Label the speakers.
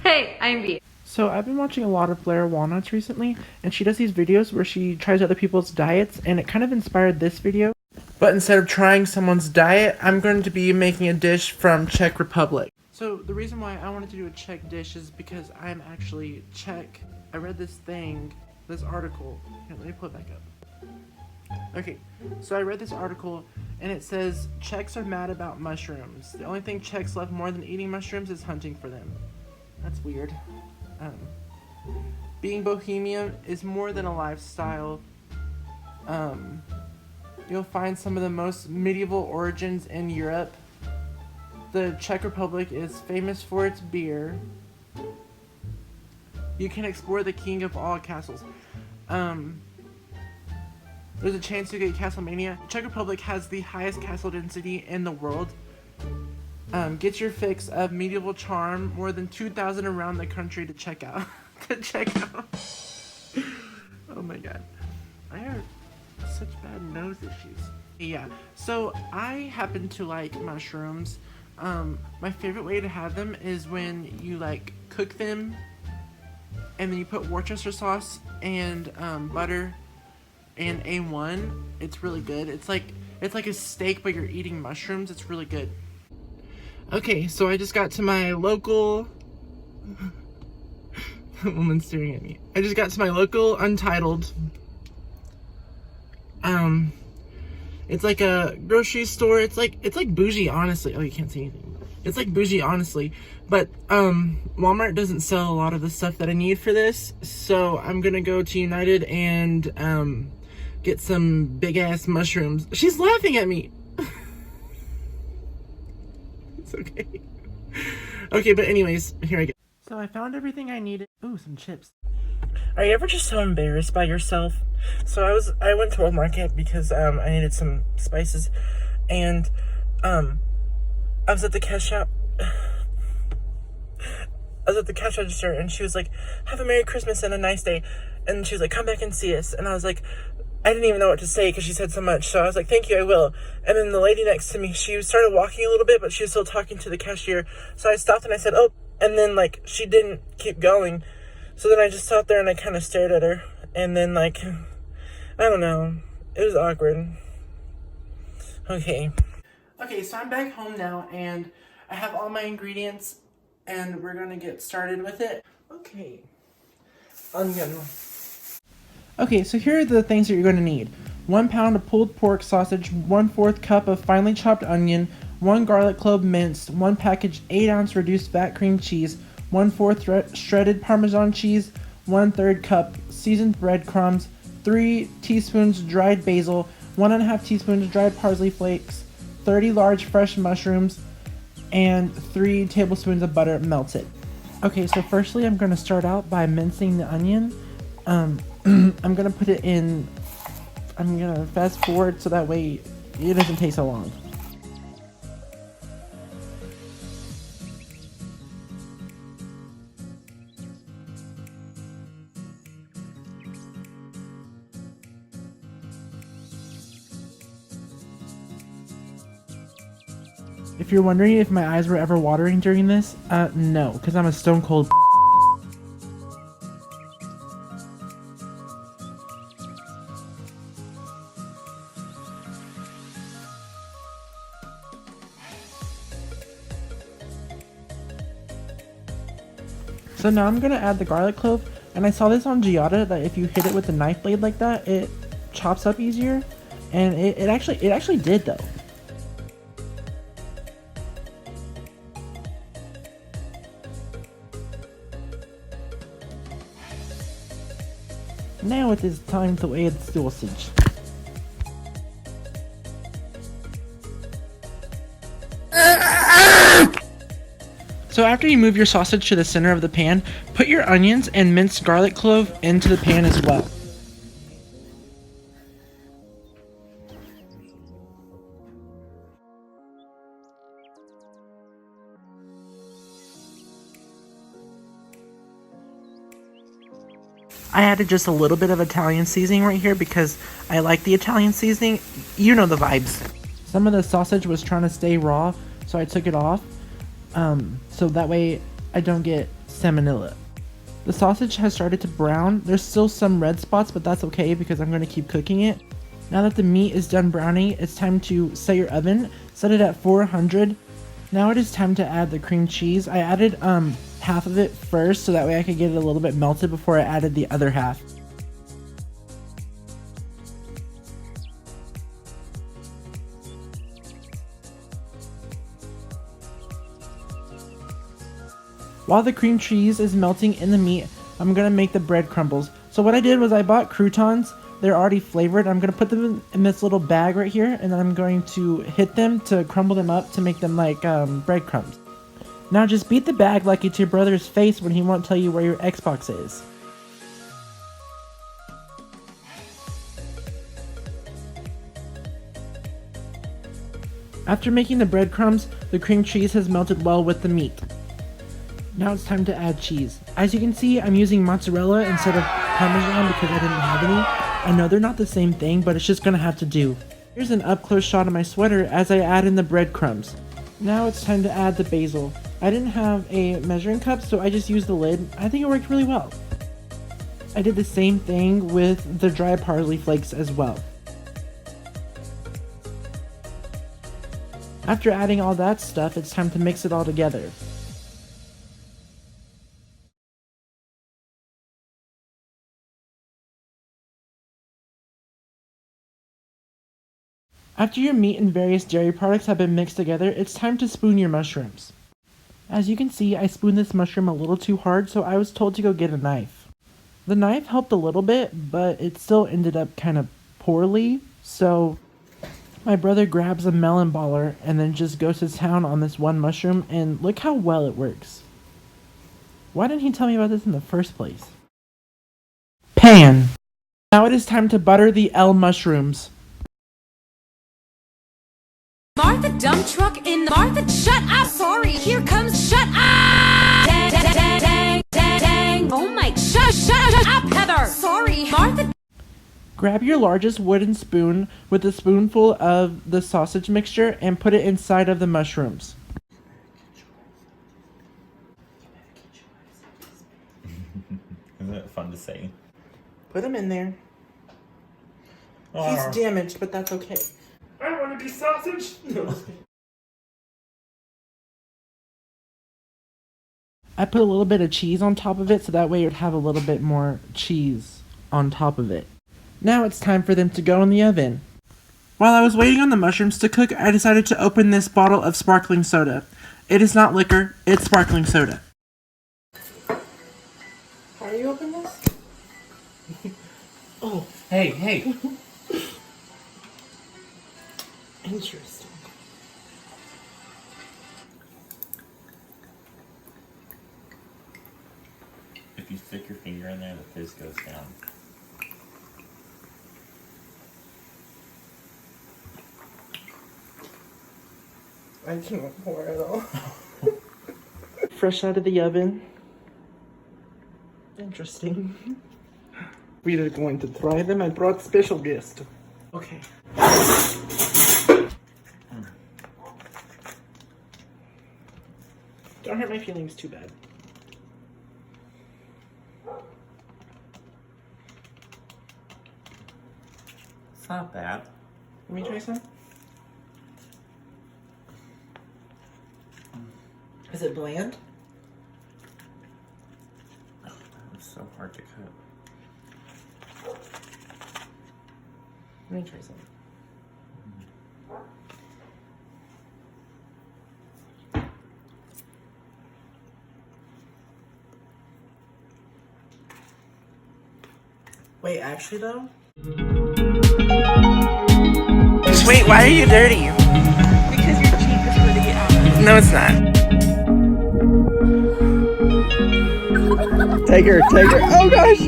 Speaker 1: Hey, I'm B.
Speaker 2: So I've been watching a lot of Blair Walnuts recently, and she does these videos where she tries other people's diets, and it kind of inspired this video. But instead of trying someone's diet, I'm going to be making a dish from Czech Republic. So the reason why I wanted to do a Czech dish is because I'm actually Czech. I read this article. Here, let me pull it back up. Okay, so I read this article, and it says Czechs are mad about mushrooms. The only thing Czechs love more than eating mushrooms is hunting for them. That's weird. Being bohemian is more than a lifestyle. You'll find some of the most medieval origins in Europe. The Czech Republic is famous for its beer. You can explore the king of all castles. There's a chance to get Castlemania. Czech Republic has the highest castle density in the world. Get your fix of medieval charm. More than 2,000 around the country to check out. Oh my god. I have such bad nose issues. Yeah, so I happen to like mushrooms. My favorite way to have them is when you like cook them and then you put Worcester sauce and butter and A1. It's really good. It's like a steak, but you're eating mushrooms. It's really good. Okay, so I just got to my local... That woman's staring at me. I just got to my local Untitled. It's like a grocery store. It's like bougie, honestly. Oh, you can't see anything. It's like bougie, honestly. But, Walmart doesn't sell a lot of the stuff that I need for this. So I'm gonna go to United and, get some big-ass mushrooms. She's laughing at me! It's okay. Okay, but anyways, here I go. So I found everything I needed. Ooh, some chips. Are you ever just so embarrassed by yourself? So I went to a market because I needed some spices, and I was at the cash shop. I was at the cash register, and she was like, "Have a Merry Christmas and a nice day," and she was like, "Come back and see us," and I was like, I didn't even know what to say because she said so much. So I was like, "Thank you, I will." And then the lady next to me, she started walking a little bit, but she was still talking to the cashier. So I stopped and I said, "Oh," and then like she didn't keep going. So then I just sat there and I kind of stared at her. And then like, I don't know. It was awkward. Okay. Okay, so I'm back home now and I have all my ingredients and we're gonna get started with it. Okay. Onion. Okay, so here are the things that you're going to need. 1 pound of pulled pork sausage, 1/4 cup of finely chopped onion, 1 garlic clove minced, 1 package 8-ounce reduced fat cream cheese, 1/4 shredded Parmesan cheese, 1/3 cup seasoned breadcrumbs, 3 teaspoons dried basil, 1.5 teaspoons dried parsley flakes, 30 large fresh mushrooms, and 3 tablespoons of butter melted. Okay, so firstly I'm going to start out by mincing the onion. I'm gonna put it in, I'm gonna fast forward so that way it doesn't take so long. If you're wondering if my eyes were ever watering during this, no, because I'm a stone cold. So now I'm gonna add the garlic clove, and I saw this on Giada that if you hit it with a knife blade like that, it chops up easier, and it actually did though. Now it is time to add sausage. So after you move your sausage to the center of the pan, put your onions and minced garlic clove into the pan as well. I added just a little bit of Italian seasoning right here because I like the Italian seasoning. You know the vibes. Some of the sausage was trying to stay raw, so I took it off. So that way I don't get
Speaker 1: salmonella. The sausage has started to brown. There's still some red spots, but that's okay because I'm going to keep cooking it. Now that the meat is done browning, it's time to set your oven. Set it at 400. Now it is time to add the cream cheese. I added half of it first so that way I could get it a little bit melted before I added the other half. While the cream cheese is melting in the meat, I'm going to make the bread crumbles. So what I did was I bought croutons. They're already flavored. I'm going to put them in this little bag right here, and then I'm going to hit them to crumble them up to make them like breadcrumbs. Now just beat the bag like it's your brother's face when he won't tell you where your Xbox is. After making the breadcrumbs, the cream cheese has melted well with the meat. Now it's time to add cheese. As you can see, I'm using mozzarella instead of Parmesan because I didn't have any. I know they're not the same thing, but it's just gonna have to do. Here's an up-close shot of my sweater as I add in the breadcrumbs. Now it's time to add the basil. I didn't have a measuring cup, so I just used the lid. I think it worked really well. I did the same thing with the dry parsley flakes as well. After adding all that stuff, it's time to mix it all together. After your meat and various dairy products have been mixed together, it's time to spoon your mushrooms. As you can see, I spooned this mushroom a little too hard, so I was told to go get a knife. The knife helped a little bit, but it still ended up kind of poorly, so my brother grabs a melon baller and then just goes to town on this one mushroom, and look how well it works. Why didn't he tell me about this in the first place? Pan! Now it is time to butter the L mushrooms.
Speaker 3: Martha, dump truck in the Martha, shut up, sorry, here comes, shut up! Dang, dang, dang, dang, dang, dang. Oh my, shut up, Heather! Sorry, Martha.
Speaker 1: Grab your largest wooden spoon with a spoonful of the sausage mixture and put it inside of the mushrooms.
Speaker 4: Isn't it fun to say?
Speaker 1: Put them in there. He's damaged, but that's okay. I want to be sausage! No. I put a little bit of cheese on top of it so that way it would have a little bit more cheese on top of it. Now it's time for them to go in the oven. While I was waiting on the mushrooms to cook, I decided to open this bottle of sparkling soda. It is not liquor, it's sparkling soda. How do you open this? Oh.
Speaker 4: Hey.
Speaker 1: Interesting.
Speaker 4: If you stick your finger in there, the fizz goes down.
Speaker 1: I can't pour it all. Fresh out of the oven. Interesting. We are going to try them. I brought special guest. Okay. Don't hurt my feelings too bad.
Speaker 4: It's not bad.
Speaker 1: Let me try some. Is it bland?
Speaker 4: Oh, that was so hard to cut.
Speaker 1: Let me try some. Wait, actually though? Wait, why are you dirty?
Speaker 2: Because your cheek is pretty out.
Speaker 1: No, it's not. Take her. Oh gosh!